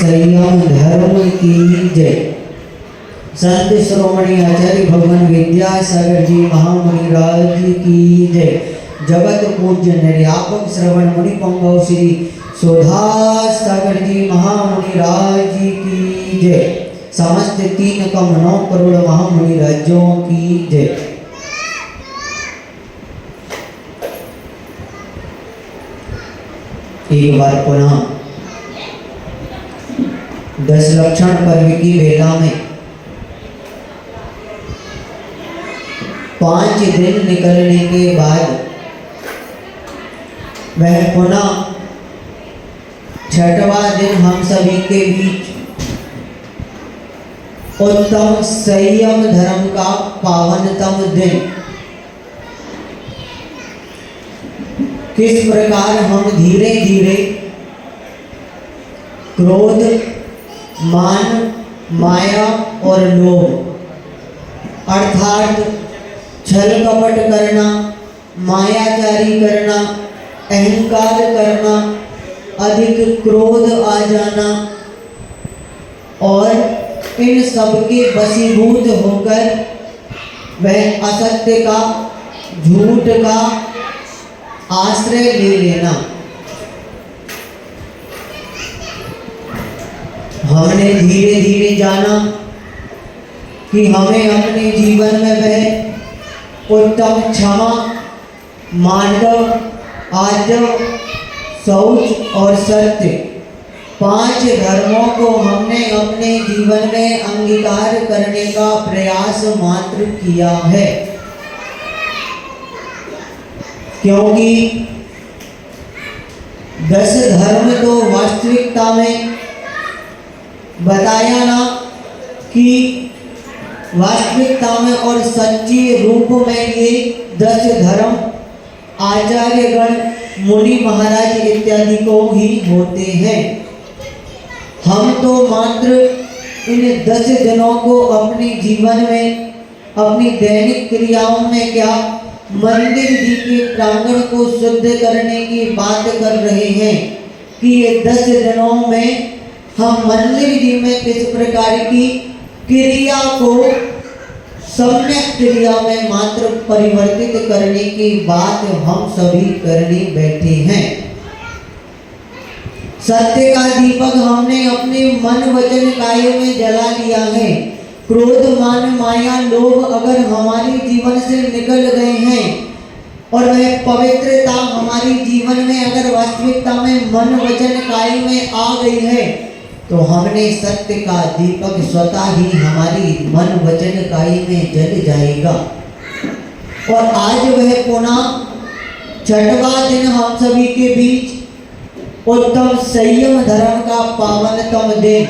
संयम धर्म की जय। संत श्रोमणी आचार्य भगवान विद्यासागर जी महामुनि राज की जय। जगत पूज्य निर्यापक श्रवण मुनि पंगव श्री सुधासागर जी महामुनि राज की जय। समस्त 3,9 करोड़ महामुनि राज्यों की जय। एक बार पुनः 10 लक्षण पर्व की बेला में 5 दिन निकलने के बाद वह पुनः 6वां दिन हम सभी के बीच उत्तम संयम धर्म का पावनतम दिन। किस प्रकार हम धीरे धीरे क्रोध, मान, माया और लोभ अर्थात छल कपट करना, मायाचारी करना, अहंकार करना, अधिक क्रोध आ जाना और इन सब के वशीभूत होकर वह असत्य का, झूठ का आश्रय ले लेना। हमने धीरे धीरे जाना कि हमें अपने जीवन में वह उत्तम क्षमा, मानव, आर्जव, शौच और सत्य 5 धर्मों को हमने अपने जीवन में अंगीकार करने का प्रयास मात्र किया है। क्योंकि 10 धर्म तो वास्तविकता में बताया ना कि वास्तविकता में और सच्चे रूप में ये 10 धर्म आचार्यगण, मुनि महाराज इत्यादि को ही होते हैं। हम तो मात्र इन 10 दिनों को अपने जीवन में, अपनी दैनिक क्रियाओं में क्या मंदिर जी के प्रांगण को शुद्ध करने की बात कर रहे हैं कि ये 10 दिनों में हम मंदिर जी में किस प्रकार की क्रिया को सम्यक क्रिया में मात्र परिवर्तित करने की बात हम सभी करने बैठे हैं। सत्य का दीपक हमने अपने मन वचन काया में जला लिया है। क्रोध, मान, माया, लोभ अगर हमारे जीवन से निकल गए हैं और वह पवित्रता हमारे जीवन में अगर वास्तविकता में मन वचन काया में आ गई है तो हमने सत्य का दीपक स्वतः ही हमारी मन वचन काया में जल जाएगा। और आज वह पुनः 6वां दिन हम सभी के बीच उत्तम संयम धर्म का पावनतम दिन।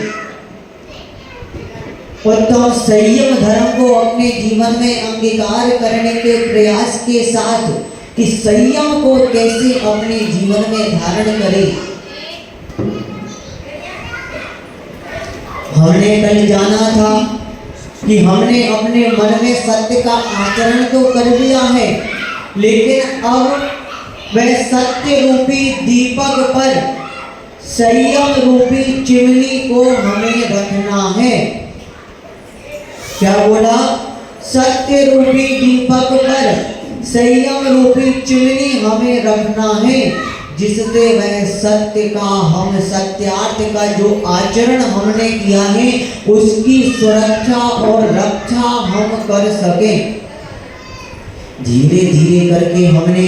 उत्तम संयम धर्म को अपने जीवन में अंगीकार करने के प्रयास के साथ कि संयम को कैसे अपने जीवन में धारण करें। हमने कल जाना था कि हमने अपने मन में सत्य का आचरण तो कर लिया है, लेकिन अब वह सत्य रूपी दीपक पर संयम रूपी चिमनी को हमें रखना है। क्या बोला? सत्य रूपी दीपक पर संयम रूपी चिमनी हमें रखना है, जिससे वह सत्य का, हम सत्यार्थ का जो आचरण हमने किया है उसकी सुरक्षा और रक्षा हम कर सकें। धीरे धीरे करके हमने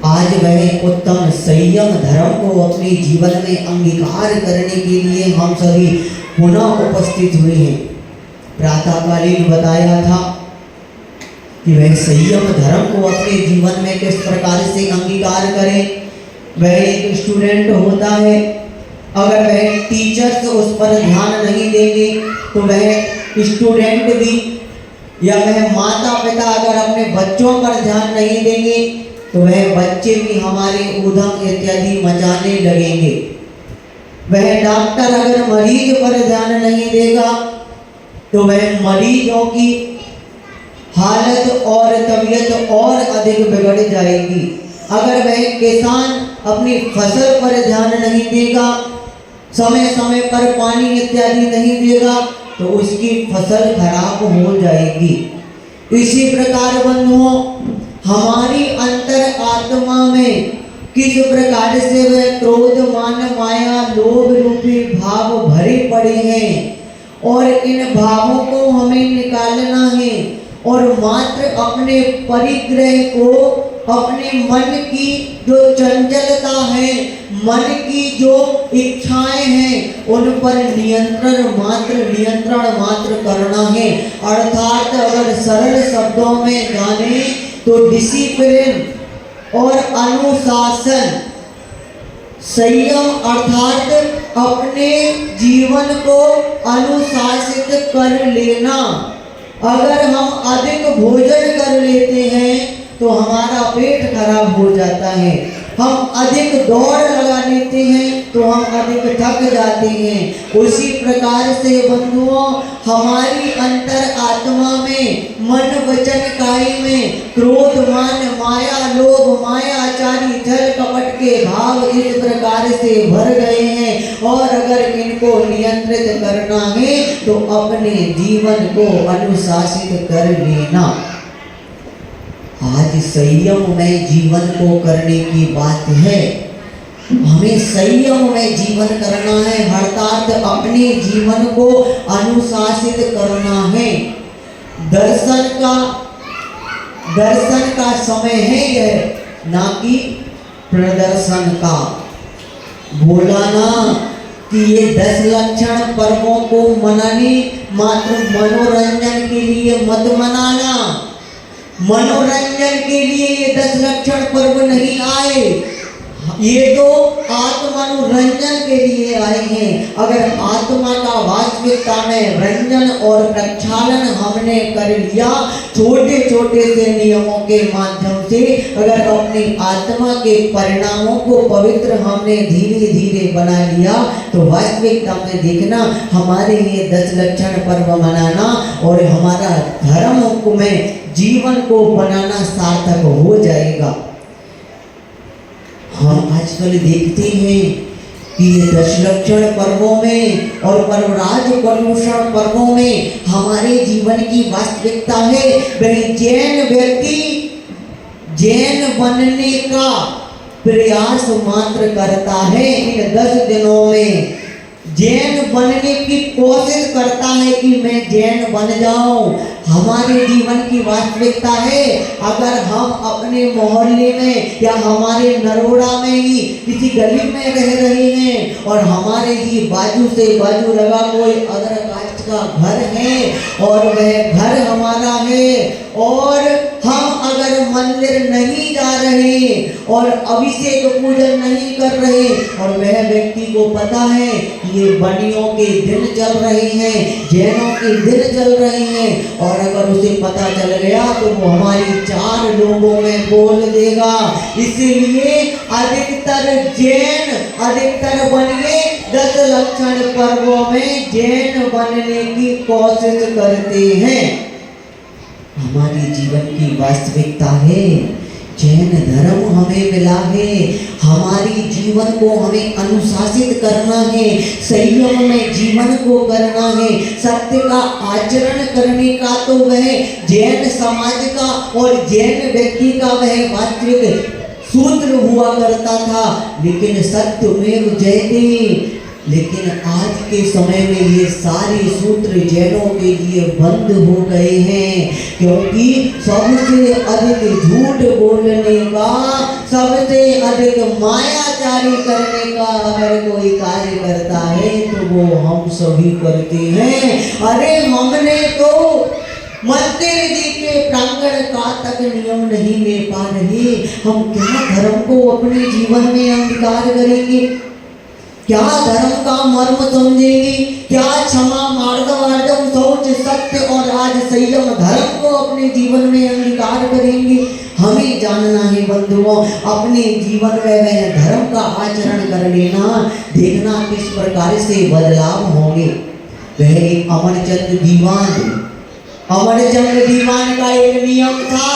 आज वह उत्तम संयम धर्म को अपने जीवन में अंगीकार करने के लिए हम सभी पुनः उपस्थित हुए हैं। प्रातःकालीन बताया था कि वह संयम धर्म को अपने जीवन में किस प्रकार से अंगीकार करें। वह एक स्टूडेंट होता है, अगर वह टीचर्स उस पर ध्यान नहीं देंगे तो वह स्टूडेंट भी या वह माता पिता अगर अपने बच्चों पर ध्यान नहीं देंगे तो वह बच्चे भी हमारे ऊधम इत्यादि मचाने लगेंगे। वह डॉक्टर अगर मरीज पर ध्यान नहीं देगा तो वह मरीजों की हालत और तबीयत और अधिक बिगड़ जाएगी। अगर वह किसान अपनी फसल पर ध्यान नहीं देगा समय समय पर पानी इत्यादि नहीं देगा तो उसकी फसल खराब हो जाएगी। इसी प्रकार बंधुओं, हमारी अंतर आत्मा में किस प्रकार से वह क्रोध मान माया लोभ रूपी भाव भरे पड़े हैं और इन भावों को हमें निकालना है और मात्र अपने परिग्रह को, अपने मन की जो चंचलता है, मन की जो इच्छाएं हैं, उन पर नियंत्रण मात्र करना है। अर्थात अगर सरल शब्दों में जाने तो डिसिप्लिन और अनुशासन, संयम अर्थात अपने जीवन को अनुशासित कर लेना। अगर हम अधिक भोजन कर लेते हैं तो हमारा पेट खराब हो जाता है, हम अधिक दौड़ लगा लेते हैं तो हम अधिक थक जाते हैं। उसी प्रकार से बंधुओं, हमारी अंतर आत्मा में मन वचन काई में क्रोध मान माया लोभ मायाचारी छल कपट के भाव इस प्रकार से भर गए हैं और अगर इनको नियंत्रित करना है तो अपने जीवन को अनुशासित कर लेना। आज संयम में जीवन को करने की बात है। हमें संयम में जीवन करना है, अर्थात अपने जीवन को अनुशासित करना है। दर्शन का समय है यह, ना कि प्रदर्शन का। बोला ना कि ये 10 लक्षण पर्वों को मनाने मात्र मनोरंजन के लिए मत मनाना। मनोरंजन के लिए ये 10 लक्षण पर्व नहीं आए, ये तो आत्मानुरंजन के लिए आए हैं। अगर आत्मा का वास्तविकता में रंजन और प्रक्षालन हमने कर लिया, छोटे छोटे से नियमों के माध्यम से अगर अपनी आत्मा के परिणामों को पवित्र हमने धीरे धीरे बना लिया तो वास्तविकता में देखना हमारे लिए 10 लक्षण पर्व मनाना और हमारा धर्म में जीवन को बनाना सार्थक हो जाएगा। हम आजकल देखते हैं कि ये 10 लक्षण पर्वों में और पर्वराज पर्यूषण पर्वों में हमारे जीवन की वास्तविकता है। वह जैन व्यक्ति जैन बनने का प्रयास मात्र करता है। इन 10 दिनों में जैन बनने की कोशिश करता है कि मैं जैन बन जाऊं। हमारे जीवन की वास्तविकता है, अगर हम अपने मोहल्ले में या हमारे नरोड़ा में ही किसी गली में रह रहे हैं और हमारे ही बाजू से बाजू लगा कोई अदर कास्ट का घर है और वह घर हमारा है और हम अगर मंदिर नहीं जा रहे और अभिषेक पूजन नहीं कर रहे और वह व्यक्ति को पता है ये बनियों के दिन चल रहे हैं, जैनों के दिन चल रहे हैं और अगर उसे पता चल गया तो वो हमारी 4 लोगों में बोल देगा। इसलिए अधिकतर बनिए 10 लक्षण पर्वों में जैन बनने की कोशिश करते हैं। हमारी जीवन की वास्तविकता है, जैन धर्म हमें मिला है, हमारी जीवन को हमें अनुशासित करना है, संयम में जीवन को करना है, सत्य का आचरण करने का तो वह जैन समाज का और जैन व्यक्ति का वह वास्तविक सूत्र हुआ करता था। लेकिन सत्यमेव जयते, लेकिन आज के समय में ये सारे सूत्र जैनों के लिए बंद हो गए हैं, क्योंकि सबसे अधिक झूठ बोलने का, सबसे अधिक मायाचारी करने का अगर कोई कार्य करता है तो वो हम सभी करते हैं। अरे हमने तो मंदिर जी के प्रांगण का तक नियम नहीं ले पा रहे, हम क्या धर्म को अपने जीवन में अंगीकार करेंगे, क्या धर्म का मर्म समझेंगे, क्या क्षमा मार्गवार्जम शौच सत्य और आज संयम धर्म को अपने जीवन में अंगीकार करेंगे। हमें जानना है बंधुओं, अपने जीवन में वह धर्म का आचरण कर लेना, देखना किस प्रकार से बदलाव होंगे। वह एक अमरचंद दीवान का एक नियम था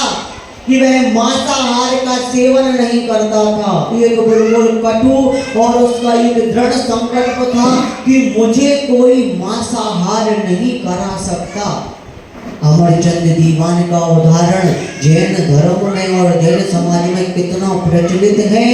कि वह मांसाहार का सेवन नहीं करता था। एक बिल्कुल कटु और उसका एक दृढ़ संकल्प था कि मुझे कोई मांसाहार नहीं करा सकता। अमरचंद दीवान का उदाहरण जैन धर्म में और जैन समाज में कितना प्रचलित है।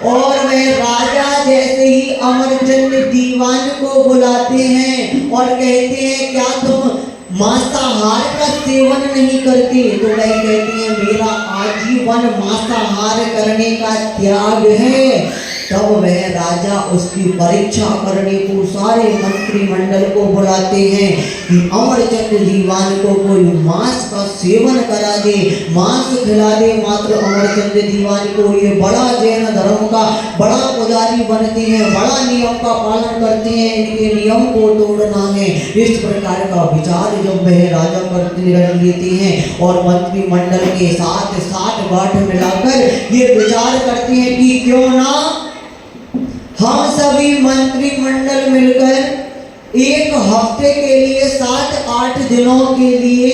और वह राजा जैसे ही अमरचंद दीवान को बुलाते हैं और कहते हैं क्या तुम मांसाहार का सेवन नहीं करते, तो वह कहती है मेरा आजीवन मांसाहार करने का त्याग है। तब वह राजा उसकी परीक्षा करने को सारे मंत्रिमंडल को बुलाते हैं कि अमरचंद दीवान को कोई मांस का सेवन करा दे, मांस खिला दे। मात्र अमरचंद दीवान को ये बड़ा जैन धर्म का बड़ा पुजारी बनते हैं, बड़ा नियम का पालन करते हैं, इनके नियम को तोड़ना है। इस प्रकार का विचार जब वह राजा करते लेते हैं और मंत्रिमंडल के साथ 60 गांठ मिलाकर ये विचार करते हैं कि क्यों ना हम सभी मंत्रिमंडल मिलकर एक हफ्ते के लिए 7-8 दिनों के लिए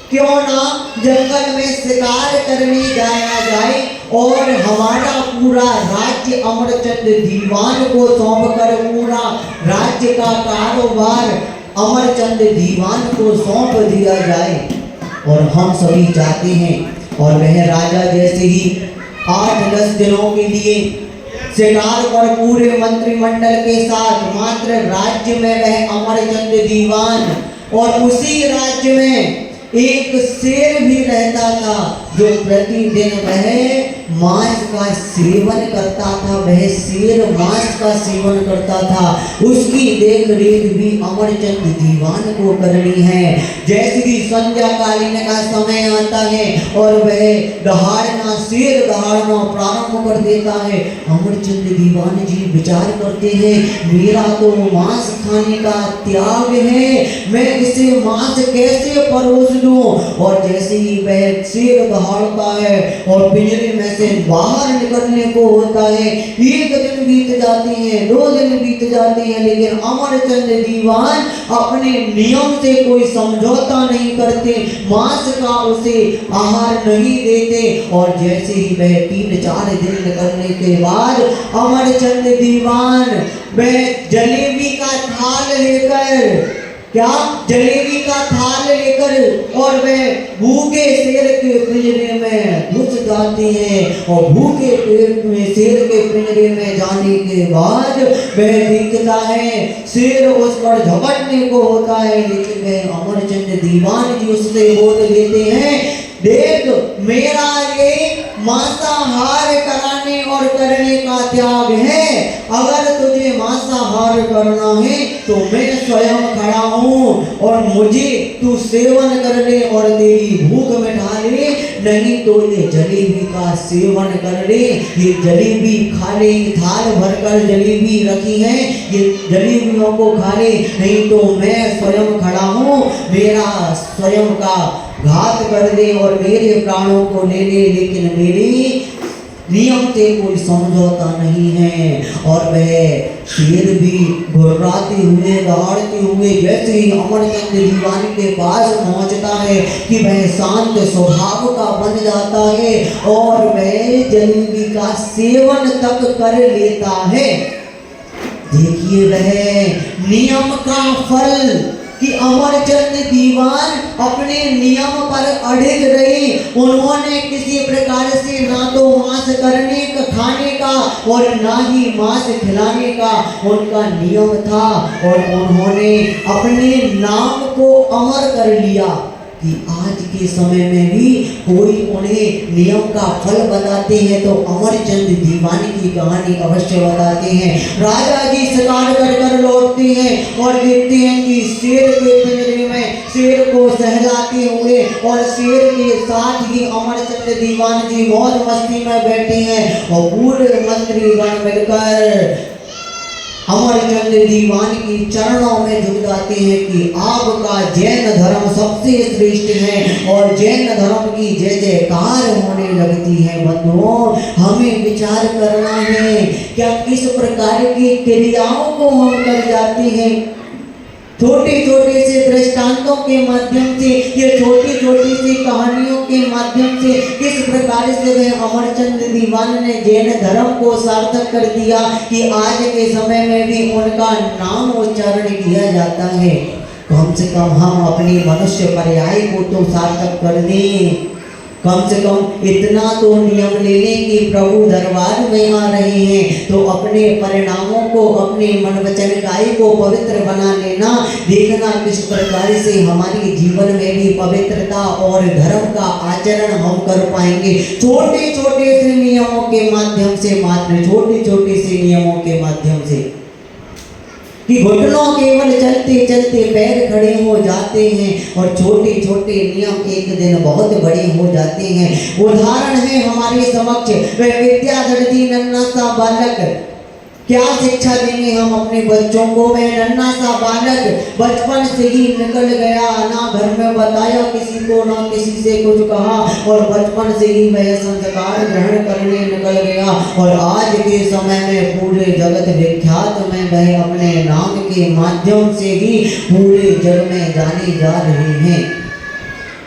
क्यों ना जंगल में शिकार करने जाया जाए और हमारा पूरा राज्य अमरचंद दीवान को सौंपकर पूरा राज्य का कारोबार अमरचंद दीवान को सौंप दिया जाए। और हम सभी चाहते हैं। और वह राजा जैसे ही 8-10 दिनों के लिए शिकार पर पूरे मंत्रिमंडल के साथ मात्र राज्य में वह अमरचंद दीवान और उसी राज्य में एक शेर भी रहता था जो प्रतिदिन वह मांस का सेवन करता था। वह शेर मांस का सेवन करता था, उसकी देख रेख भी अमरचंद दीवान को करनी है। जैसे कि संध्या कालीन का समय आता है और वह दहाड़ना शेर दहाड़ना प्रारंभ कर देता है, अमरचंद दीवान जी विचार करते हैं मेरा तो मांस खाने का त्याग है, मैं इसे मांस कैसे परोस दूं। और जैसे ही वह शेर दहाड़ता है और पिंजरे में से बाहर निकलने को होता है, 1 दिन बीत जाते हैं, 2 दिन बीत जाते हैं, लेकिन अमरचंद दीवान अपने नियम से कोई समझौता नहीं करते, मांस का उसे आहार नहीं देते। और जैसे ही वह 3-4 दिन निकलने के बाद अमरचंद दीवान वह जलेबी का थाल लेकर जलेबी का थाल लेकर और वह भूखे शेर के पिंजरे में घुस जाते हैं। और भूखे पेट में शेर के पिंजरे में जाने के बाद वह देखता है शेर उस पर झपटने को होता है, लेकिन वह अमरचंद दीवान जी उससे बोल देते हैं देख मेरा ये मांसाहार कराने और करने का त्याग है, अगर तुझे मांसाहार करना है तो मैं स्वयं खड़ा हूँ और मुझे तू सेवन कर ले और तेरी भूख मिटा ले, नहीं तो ये जलेबी का सेवन कर ले। ये जलेबी खा ले, थाल भरकर जलेबी रखी है, ये जलेबियों को खा ले, नहीं तो मैं स्वयं खड़ा हूँ, मेरा स्वयं का घात कर दे और मेरे प्राणों को ले ले, लेकिन मेरी नियम से कोई समझौता नहीं है। और वह शेर भी घुर्राते हुए दहाड़ते हुए जैसे ही अमरचंद दीवान के पास पहुंचता है कि वह शांत स्वभाव का बन जाता है और वह जलेबी का सेवन तक कर लेता है। देखिए वह नियम का फल कि अमरचंद दीवान अपने नियम पर अड़िग रहे। उन्होंने किसी प्रकार से ना तो मांस खाने का और ना ही मांस खिलाने का उनका नियम था, और उन्होंने अपने नाम को अमर कर लिया कि आज के समय में भी कोई उन्हें नियम का फल बताते हैं तो अमरचंद दीवान की कहानी अवश्य बताते हैं। राजा जी शिकार कर कर लौटते हैं और देखते हैं कि शेर के पिंजरे में शेर को सहलाते हुए और शेर के साथ ही अमरचंद दीवान जी मौज मस्ती में बैठे हैं और पूरे मंत्रीगण मिलकर अमरचंद दीवान की चरणों में झुक जाते हैं कि आपका जैन धर्म सबसे श्रेष्ठ है और जैन धर्म की जय जयकार होने लगती है। बंधुओं, हमें विचार करना है क्या किस प्रकार की क्रियाओं को हम कर जाते हैं। छोटे छोटे से दृष्टांतों के माध्यम से, ये छोटी छोटी सी कहानियों के माध्यम से किस प्रकार से वह अमरचंद दीवान ने जैन धर्म को सार्थक कर दिया कि आज के समय में भी उनका नाम उच्चारण किया जाता है। कम से कम हम अपनी मनुष्य पर्याय को तो सार्थक कर दें। कम से कम इतना तो नियम ले लें कि प्रभु दरबार में आ रहे हैं तो अपने परिणामों को, अपने मन वचन काई को पवित्र बना लेना। देखना किस प्रकार से हमारे जीवन में भी पवित्रता और धर्म का आचरण हम कर पाएंगे। छोटे छोटे से नियमों के माध्यम से, मात्र छोटे छोटे से नियमों के माध्यम से, कि घुटनों केवल चलते चलते पैर खड़े हो जाते हैं और छोटे छोटे नियम एक दिन बहुत बड़े हो जाते हैं। उदाहरण है हमारे समक्ष वह विद्याधर नन्हा सा बालक। क्या शिक्षा देंगे हम अपने बच्चों को? वह नन्हा सा बालक बचपन से ही निकल गया, ना घर में बताया किसी को, ना किसी से कुछ कहा, और बचपन से ही वह संस्कार ग्रहण करने निकल गया और आज के समय में पूरे जगत विख्यात में वह अपने नाम के माध्यम से ही पूरे जग में जाने जा रहे हैं।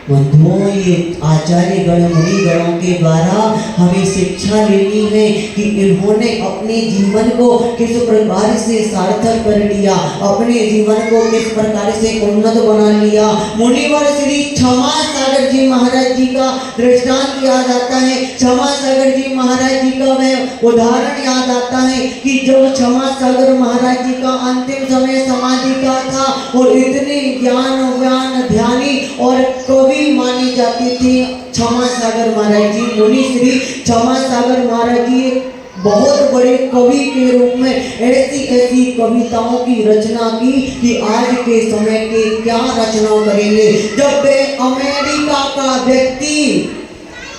बंधुओं, ये आचार्य गण मुनि गणों के द्वारा हमें शिक्षा लेनी है कि इन्होंने अपने जीवन को किस प्रकार से सार्थक कर लिया, अपने जीवन को किस प्रकार से उन्नत बना लिया। मुनिवर श्री क्षमा सागर जी महाराज जी का दृष्टांत याद आता है। क्षमा सागर जी महाराज जी का वह उदाहरण याद आता है कि जब क्षमा सागर महाराज जी का अंतिम समय समाधि का था और इतने ज्ञान ध्यानी और कवि मानी जाती थी क्षमा सागर महाराज जी। मुनि श्री क्षमा सागर महाराज जी बहुत बड़े कवि के रूप में ऐसी ऐसी कविताओं की रचना की कि आज के समय के क्या रचना करेंगे। जब वे अमेरिका का व्यक्ति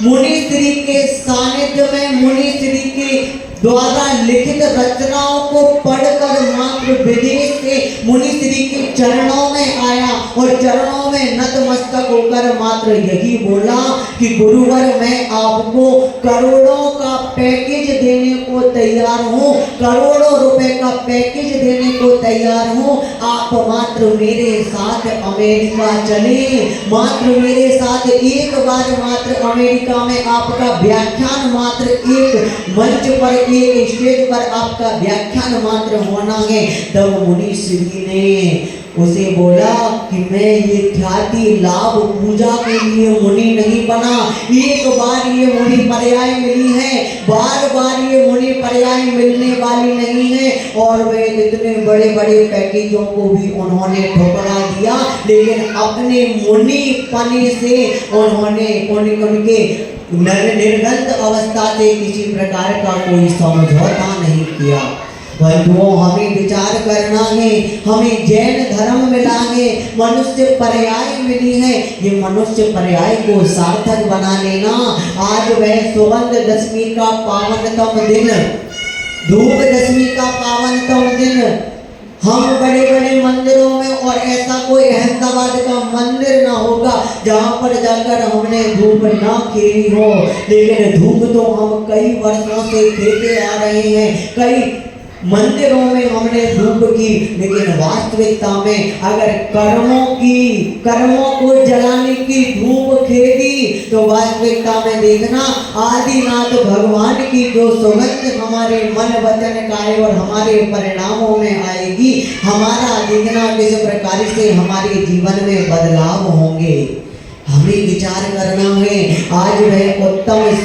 मुनिश्री के सानिध्य में मुनिश्री के द्वारा लिखित रचनाओं को पढ़कर मात्र विदेश से मुनिश्री के चरणों में आया और चरणों में नतमस्तक होकर मात्र यही बोला कि गुरुवर, मैं आपको करोड़ों का पैकेज देने को तैयार हूँ, करोड़ों रुपए का पैकेज देने को तैयार हूँ। आप मात्र मेरे साथ अमेरिका चले, मात्र मेरे साथ एक बार मात्र अमेरिका में आपका व्याख्यान मात्र एक मंच पर, एक स्टेज पर आपका व्याख्यान मात्र होना है। तब मुनिश्री ने उसे बोला कि मैं ये ख्याति लाभ पूजा के लिए मुनि नहीं बना। एक बार ये मुनि पर्याय मिली है, बार बार ये मुनि पर्याय मिलने वाली नहीं है। और वे इतने बड़े बड़े पैकेजों को भी उन्होंने ठुकरा दिया, लेकिन अपने मुनि पने से उन्होंने उनके निर्गंध अवस्था से किसी प्रकार का कोई समझौता नहीं किया। बंधुओं, हमें विचार करना है, हमें जैन धर्म मिला है, मनुष्य पर्याय मिली है, ये मनुष्य पर्याय को सार्थक बना लेना। आज वह सुगंध दशमी का पावनतम दिन, धूप दशमी का पावनतम दिन, हम बड़े बड़े मंदिरों में, और ऐसा कोई अहमदाबाद का मंदिर ना होगा जहाँ पर जाकर हमने धूप ना खेली हो, लेकिन धूप तो हम कई वर्षों से खेते आ रहे हैं, कई मंदिरों में हमने धूप की। लेकिन वास्तविकता में अगर कर्मों को जलाने की धूप खेली तो वास्तविकता में देखना आदिनाथ भगवान की जो सुगंध हमारे मन वचन काया और हमारे परिणामों में आएगी, हमारा देखना किस प्रकार से हमारे जीवन में बदलाव होंगे। हमें विचार करना है। आज वह उत्तम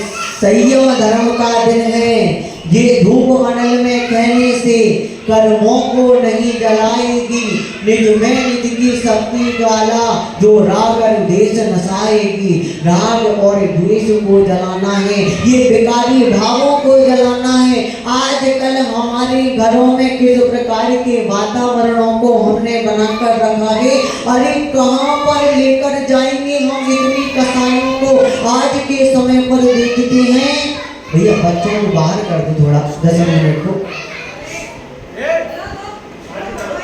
संयम धर्म का दिन है। ये धूप अनल में कहने से कर्मों को नहीं जलाएगी, निज में निज की शक्ति ज्वाला जो राग और द्वेष नसाएगी। राग और द्वेष को जलाना है, ये विकारी भावों को जलाना है। आजकल हमारे घरों में किस प्रकार के वातावरणों को हमने बनाकर रखा है। अरे कहाँ पर लेकर जाएंगे हम इतनी कसाइयों को। आज के समय पर देखते हैं, भैया बच्चों को बाहर कर दो थोड़ा 10 मिनट को।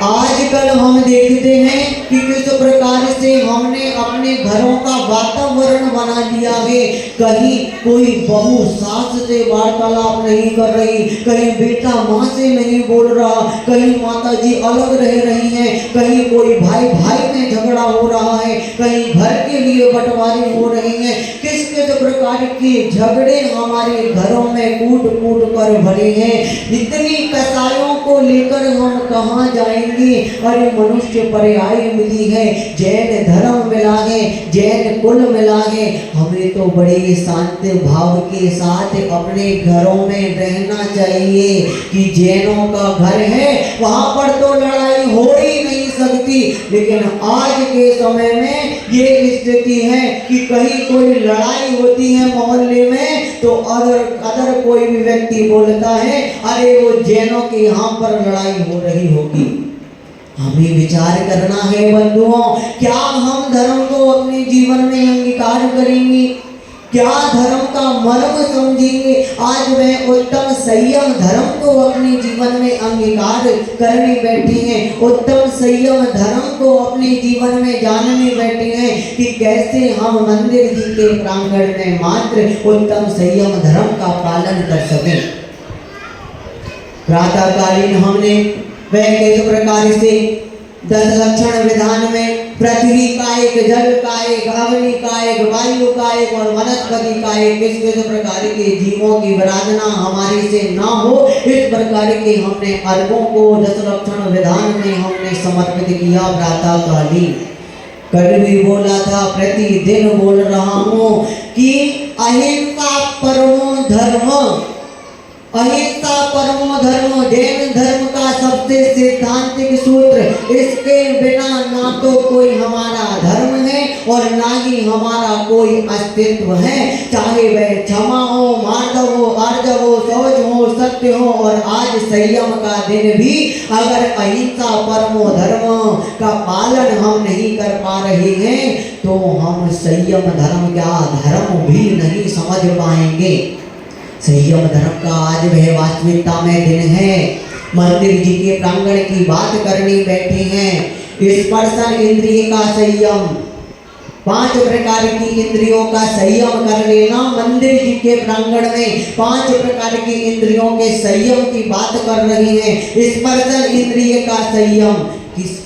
आज आजकल हम देखते हैं कि किस प्रकार से हमने अपने घरों का वातावरण बना लिया है। कहीं कोई बहू सास से वार्तालाप नहीं कर रही, कहीं बेटा माँ से नहीं बोल रहा, कहीं माता जी अलग रह रही हैं, कहीं कोई भाई भाई में झगड़ा हो रहा है, कहीं घर के लिए बंटवारे हो रही हैं। किस किस प्रकार के झगड़े हमारे घरों में कूट कूट कर भरे हैं। इतनी कसायों को लेकर हम कहाँ जाएंगे। अरे मनुष्य पर्याय मिली है, जैन धर्म मिला है, जैन कुल मिला है। हमें तो बड़े शांत भाव के साथ अपने घरों में रहना चाहिए कि जैनों का घर है वहां पर तो लड़ाई हो ही नहीं सकती। लेकिन आज के समय में ये स्थिति है कि कहीं कोई लड़ाई होती है मोहल्ले में तो अगर कोई भी व्यक्ति बोलता है अरे वो जैनों के यहाँ पर लड़ाई हो रही होगी। हमें विचार करना है बंधुओं, क्या हम धर्म को अपने जीवन में अंगीकार करेंगे, क्या धर्म का मर्म समझेंगे। आज वह उत्तम संयम धर्म को अपने जीवन में अंगीकार करने बैठे हैं, उत्तम संयम धर्म को अपने जीवन में जानने बैठे हैं कि कैसे हम मंदिर जी के प्रांगण में मात्र उत्तम संयम धर्म का पालन कर सकें। प्रातःकालीन हमने वह किस प्रकार से 10 लक्षण विधान में पृथ्वी का एक, जल का एक, अग्नि का एक, वायु का एक और वनस्पति का एक, किस किस प्रकार के जीवों की विराधना हमारे से ना हो, इस प्रकार के हमने अर्घों को 10 लक्षण विधान में हमने समर्पित किया। प्रातःकालीन कल भी बोला था, प्रतिदिन बोल रहा हूँ कि अहिंसा परमो धर्म, अहिंसा परमो धर्म जैन धर्म का सबसे सिद्धांतिक सूत्र। इसके बिना ना तो कोई हमारा धर्म है और ना ही हमारा कोई अस्तित्व है। चाहे वह क्षमा हो, मार्दव हो, आर्जव हो, शौच हो, सत्य हो और आज संयम का दिन भी अगर अहिंसा परमो धर्म का पालन हम नहीं कर पा रहे हैं तो हम संयम धर्म का धर्म भी नहीं समझ पाएंगे। संयम धर्म का आज वह वास्तविकता में दिन है। मंदिर जी के प्रांगण की बात करने बैठे हैं। स्पर्शन इंद्रिय का संयम, 5 प्रकार की इंद्रियों का संयम कर लेना। मंदिर जी के प्रांगण में 5 प्रकार की इंद्रियों के संयम की बात कर रहे हैं। स्पर्शन इंद्रिय का संयम, किस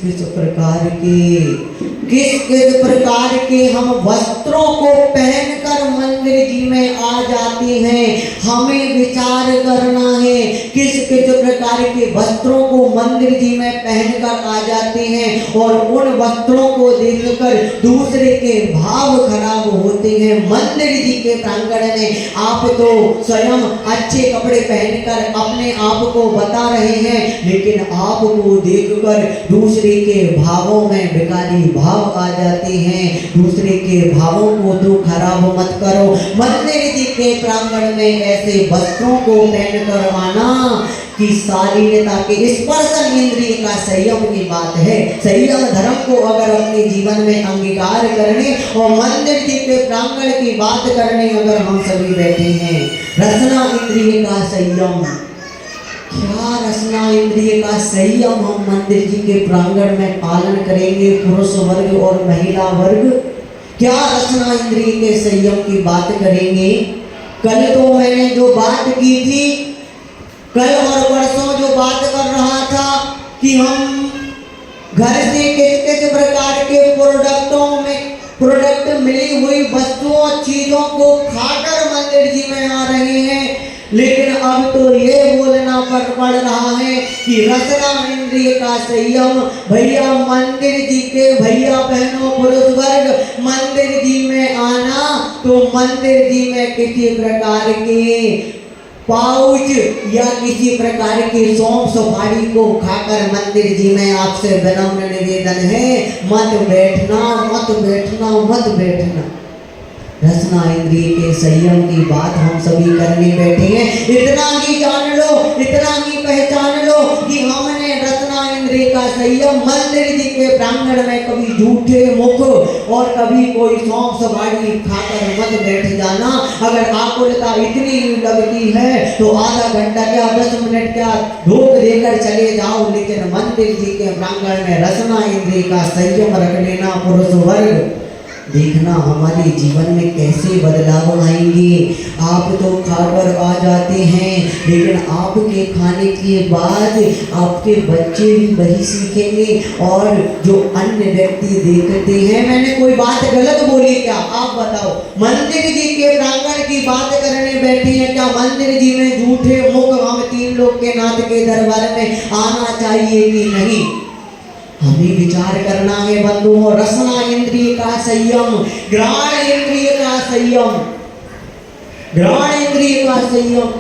किस प्रकार के हम वस्त्रों को पहनकर मंदिर जी में आ जाते हैं। हमें विचार करना है किस किस प्रकार के वस्त्रों को मंदिर जी में पहनकर आ जाते हैं और उन वस्त्रों को देखकर दूसरे के भाव खराब होते हैं। मंदिर जी के प्रांगण में आप तो स्वयं अच्छे कपड़े पहनकर अपने आप को बता रहे हैं, लेकिन आपको देखकर दूसरे के भावों में विकारी भाव आ जाते हैं। दूसरे के भावों को तो खराब मत करो। मंदिर जी के प्रांगण में ऐसे वस्त्रों को पहनकर आना कि शालीनता के स्पर्शन इंद्रिय का संयम की बात है। संयम धर्म को अगर अपने जीवन में अंगीकार करने और मंदिर जी के प्रांगण की बात करने अगर हम सभी बैठे हैं, रसना इंद्रिय का संयम, क्या रसना इंद्रिय का संयम हम मंदिर जी के प्रांगण में पालन करेंगे। पुरुष वर्ग और महिला वर्ग क्या रसना इंद्रिय के संयम की बात करेंगे। कल तो मैंने जो बात की थी, कल और परसों जो बात कर रहा था कि हम घर से किस किस प्रकार के प्रोडक्ट मिली हुई वस्तुओं चीजों को खाकर मंदिर जी में आ रहे हैं, लेकिन अब तो ये बोलना पड़ रहा है कि रसना इंद्रिय का संयम। भैया मंदिर जी के भैया बहनों पुरुष वर्ग मंदिर जी में आना तो मंदिर जी में किसी प्रकार के पाउच या किसी प्रकार की सौंफ सुपारी को खाकर मंदिर जी में आपसे विनम्र निवेदन है, मत बैठना, मत बैठना, मत बैठना। रसना इंद्रिय के संयम की बात हम सभी करने बैठे हैं। इतना ही जान लो, इतना ही पहचान लो कि हमने रसना इंद्रिय इंद्रिय का संयम। मंदिर जी के प्रांगण में कभी झूठे मुख और कभी कोई सौंफ सवाड़ी खाकर मत बैठ जाना। अगर आकुलता इतनी लगती है तो आधा घंटा क्या 10 मिनट क्या धूप देकर चले जाओ, लेकिन मंदिर जी के प्रांगण में रसना इंद्रिय का संयम रख लेना। पुरुष वर्ग देखना हमारे जीवन में कैसे बदलाव आएंगे। आप तो खाकर आ जाते हैं, लेकिन आपके खाने के बाद आपके बच्चे भी वही सीखेंगे और जो अन्य व्यक्ति देखते हैं। मैंने कोई बात गलत बोली क्या? आप बताओ। मंदिर जी के प्रांगण की बात करने बैठे हैं, क्या मंदिर जी में झूठे मुख हम 3 लोग के नाथ के दरबार में आना चाहिए कि नहीं? हमें विचार करना है बंधुओं। रसना इंद्रिय का संयम, घ्राण इंद्रिय का संयम, घ्राण इंद्रिय का संयम।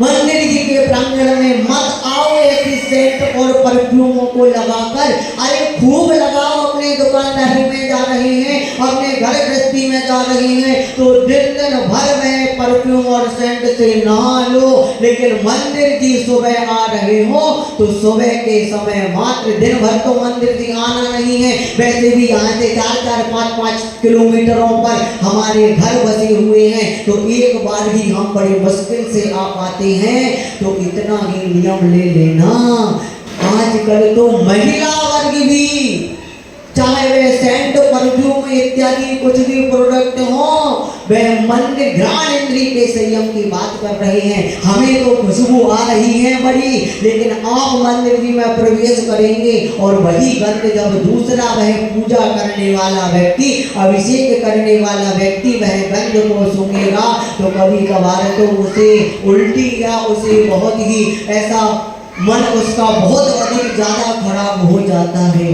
मंदिर जी के प्रांगण में मत आओ ऐसी सेंट और परफ्यूमों को लगाकर। अरे खूब लगाओ, अपने दुकानदारी में जा रहे हैं, अपने घर गृहस्थी में जा रहे हैं तो दिन भर में परफ्यूम और सेंट से नहा लो। लेकिन मंदिर जी सुबह आ रहे हो तो सुबह के समय मात्र, दिन भर तो मंदिर जी आना नहीं है। वैसे भी यहाँ से 4-4, 5-5 किलोमीटरों पर हमारे घर बसे हुए हैं, तो एक बार ही हम बड़ी मुश्किल से आ पाते हैं। तो इतना ही नियम ले लेना। आजकल तो महिला वर्ग भी, चाहे वे सेंट परफ्यूम इत्यादि कुछ भी प्रोडक्ट हो, वह मंदिर घ्राण इंद्रिय के संयम की बात कर रहे हैं। हमें तो खुशबू आ रही है बड़ी, लेकिन आप मंदिर जी में प्रवेश करेंगे और वही गंध जब दूसरा वह पूजा करने वाला व्यक्ति, अभिषेक करने वाला व्यक्ति वह गंध को सूंघेगा तो कभी कभार तो उसे उल्टी या उसे बहुत ही ऐसा मन उसका बहुत अधिक ज्यादा खराब हो जाता है।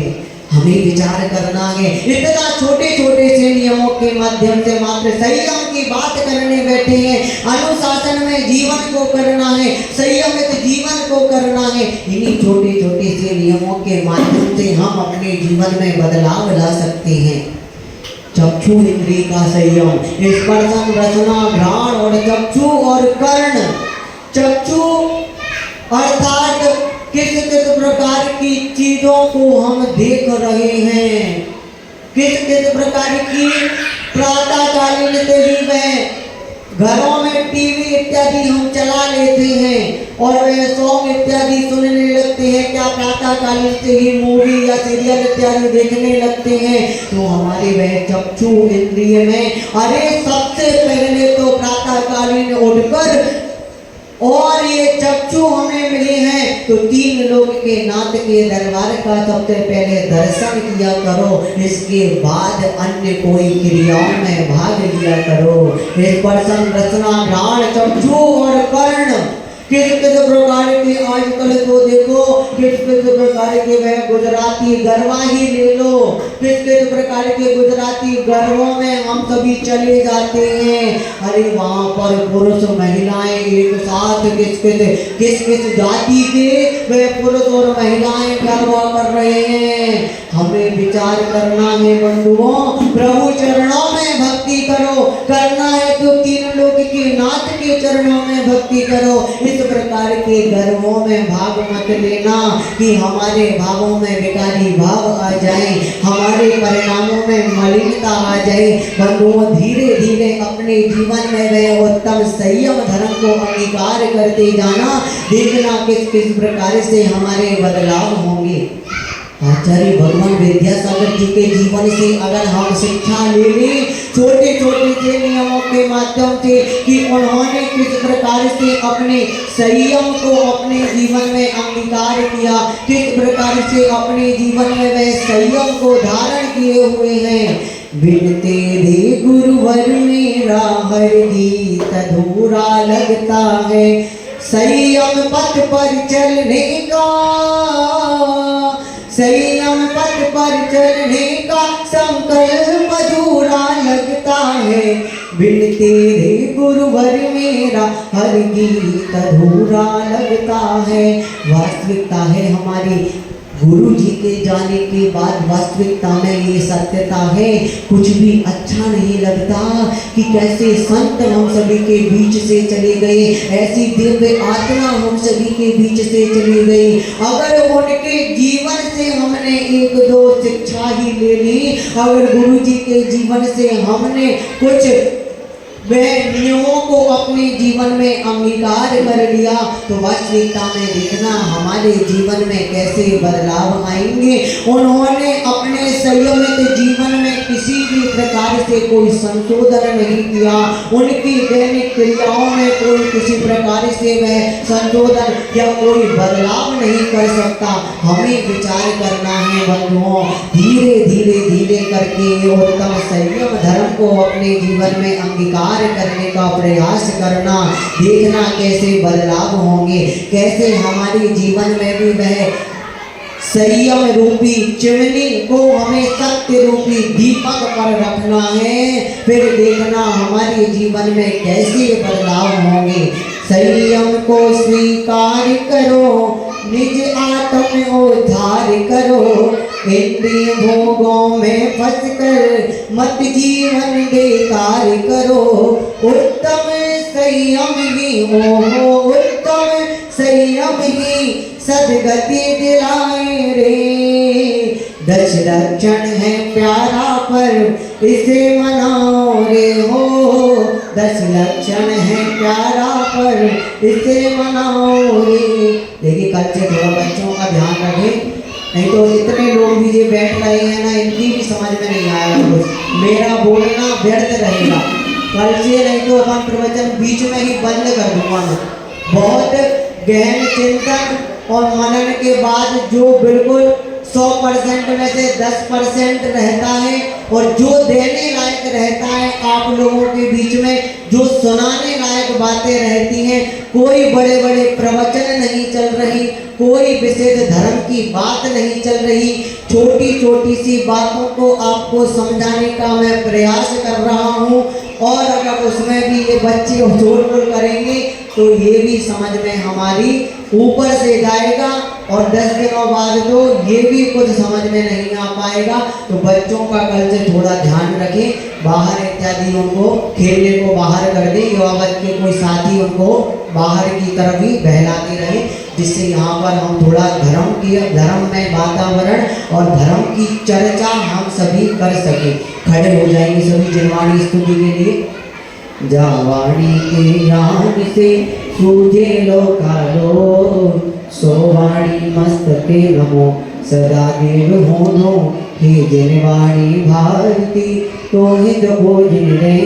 हमें विचार करना है। इतना छोटे छोटे से नियमों के माध्यम से मात्र संयम की बात करने बैठे हैं। अनुशासन में जीवन को करना है, संयमित जीवन को करना है। इन्हीं छोटे छोटे से नियमों के माध्यम से हम अपने जीवन में बदलाव ला सकते हैं। चक्षु इंद्रिय का संयम, स्पर्शन, रसना, घ्राण और चक्षु और कर्ण। चक्षु अर्थात किस किस प्रकार की चीजों को हम देख रहे हैं, किस किस प्रकार की प्रातःकालीन से ही वह घरों में टीवी इत्यादि हम चला लेते हैं और वह सॉन्ग इत्यादि सुनने लगते हैं। क्या प्रातःकालीन से ही मूवी या सीरियल इत्यादि देखने लगते हैं तो हमारे वह चक्षु इंद्रिय में, अरे सबसे पहले तो प्रातःकालीन उठकर और ये चक्षु हमें मिले हैं तो 3 लोग के नाथ के दरबार का सबसे पहले दर्शन किया करो, इसके बाद अन्य कोई क्रियाओं में भाग लिया करो। स्पर्शन, रसना, घ्राण, चक्षु और कर्ण किस किस प्रकार के आजकल तो देखो किस किस प्रकार के वह गुजराती गरबा ही ले लो, किस किस प्रकार के गुजराती गरबों में हम सभी चले जाते हैं। अरे वहाँ पर पुरुष महिलाएं एक साथ किस किस जाति के वह पुरुष और महिलाएं गरबा कर रहे हैं। हमें विचार करना है बंधुओं, प्रभु चरणों में भक्ति करो, करना है तो 3 लोग के नाथ के चरणों में भक्ति करो। इस प्रकार के गर्वों में भाग मत लेना कि हमारे भावों में विकारी भाव आ जाए, हमारे परिणामों में मलिनता आ जाए। बंधुओं धीरे धीरे अपने जीवन में वह उत्तम संयम धर्म को अंगीकार करते जाना, देखना किस किस प्रकार से हमारे बदलाव होंगे। आचार्य भगवान विद्यासागर जी के जीवन से अगर हम शिक्षा ले लें छोटे छोटे से नियमों के माध्यम से कि उन्होंने किस प्रकार से अपने संयम को अपने जीवन में अंगीकार किया, किस प्रकार से अपने जीवन में वह संयम को धारण किए हुए हैं। बिन तेरे गुरुवर मेरा हर गीत अधूरा लगता है, संयम पथ पर चलने का, संयम पथ पर चलने का संकल्प अधूरा लगता है। बिन तेरे गुरुवर मेरा हर गीत अधूरा लगता है। वास्तविकता है हमारी गुरु जी के जाने के बाद वास्तविकता में ये सत्यता है, कुछ भी अच्छा नहीं लगता कि कैसे संत हम सभी के बीच से चले गए, ऐसी दिव्य आत्मा हम सभी के बीच से चली गई। अगर उनके जीवन से हमने एक दो शिक्षा ही ले ली, अगर गुरु जी के जीवन से हमने कुछ वह नियमों को अपने जीवन में अंगीकार कर लिया, तो वास्तविकता में देखना हमारे जीवन में कैसे बदलाव आएंगे। उन्होंने अपने संयमित जीवन में किसी भी प्रकार से कोई संशोधन नहीं किया, उनकी दैनिक क्रियाओं में कोई किसी प्रकार से वह संशोधन या कोई बदलाव नहीं कर सकता। हमें विचार करना है बंधुओं, धीरे धीरे धीरे करके उत्तम संयम धर्म को अपने जीवन में अंगीकार करने का प्रयास करना, देखना कैसे बदलाव होंगे, कैसे हमारे जीवन में भी वह संयम रूपी चिमनी को हमें सत्य रूपी दीपक पर रखना है। फिर देखना हमारे जीवन में कैसे बदलाव होंगे। संयम को स्वीकार करो, निज आत्म उद्धार करो, इंद्रिय भोगों में फंस कर मत जीवन बेकार करो। उत्तम संयम ही हो, उत्तम संयम ही सदगति दिलाए रे। 10 लक्षण है प्यारा पर इसे मनाओ रे हो, 10 लक्षण है प्यारा पर इसे मनाओ रे। देखिए कल से थोड़ा बच्चों का ध्यान रखें, नहीं तो इतने लोग भी ये बैठ रहे हैं ना, इनकी भी समझ में नहीं आएगा, कुछ मेरा बोलना व्यर्थ रहेगा कल से, नहीं तो अपन प्रवचन बीच में ही बंद कर दूंगा मैं। बहुत गहन चिंतन और मनन के बाद जो बिल्कुल 100% में से 10% रहता है और जो देने लायक रहता है आप लोगों के बीच में, जो सुनाने लायक बातें रहती हैं, कोई बड़े बड़े प्रवचन नहीं चल रही, कोई विशेष धर्म की बात नहीं चल रही, छोटी छोटी सी बातों को आपको समझाने का मैं प्रयास कर रहा हूँ। और अगर उसमें भी ये बच्चे शोरगुल करेंगे तो ये भी समझ में हमारी ऊपर से जाएगा और 10 दिनों बाद तो ये भी कुछ समझ में नहीं आ पाएगा। तो बच्चों का कल से थोड़ा ध्यान रखें, बाहर इत्यादि उनको खेलने को बाहर कर दें, युवावत के कोई साथी उनको बाहर की तरफ ही बहलाते रहे, जिससे यहाँ पर हम थोड़ा धर्म में वातावरण और धर्म की चर्चा हम सभी कर सके। खड़े हो जाएंगे सभी जिनवाणी स्तुति के लिए। जावाणी के ज्ञान से सूझे लोकालो, सोवाणी मस्तके नमो सदा देव होनो, हे जिनवाणी भारती तो हित भोजन रे,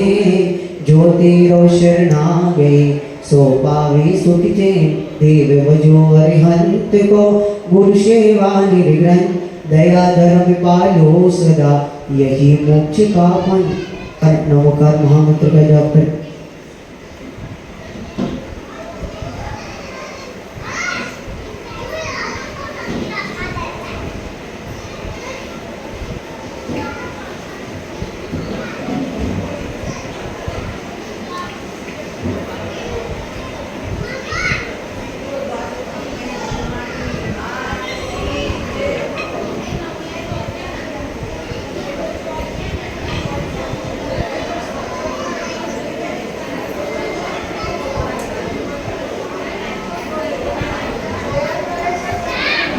जो तेरो शरणा गए सो पावे सुख चैन, देव भजो अरिहंत को गुरु सेवा निर्ग्रंथ, दया धर्म पालो सदा यही मोक्ष का फल। कर्म महामंत्र का जाप कर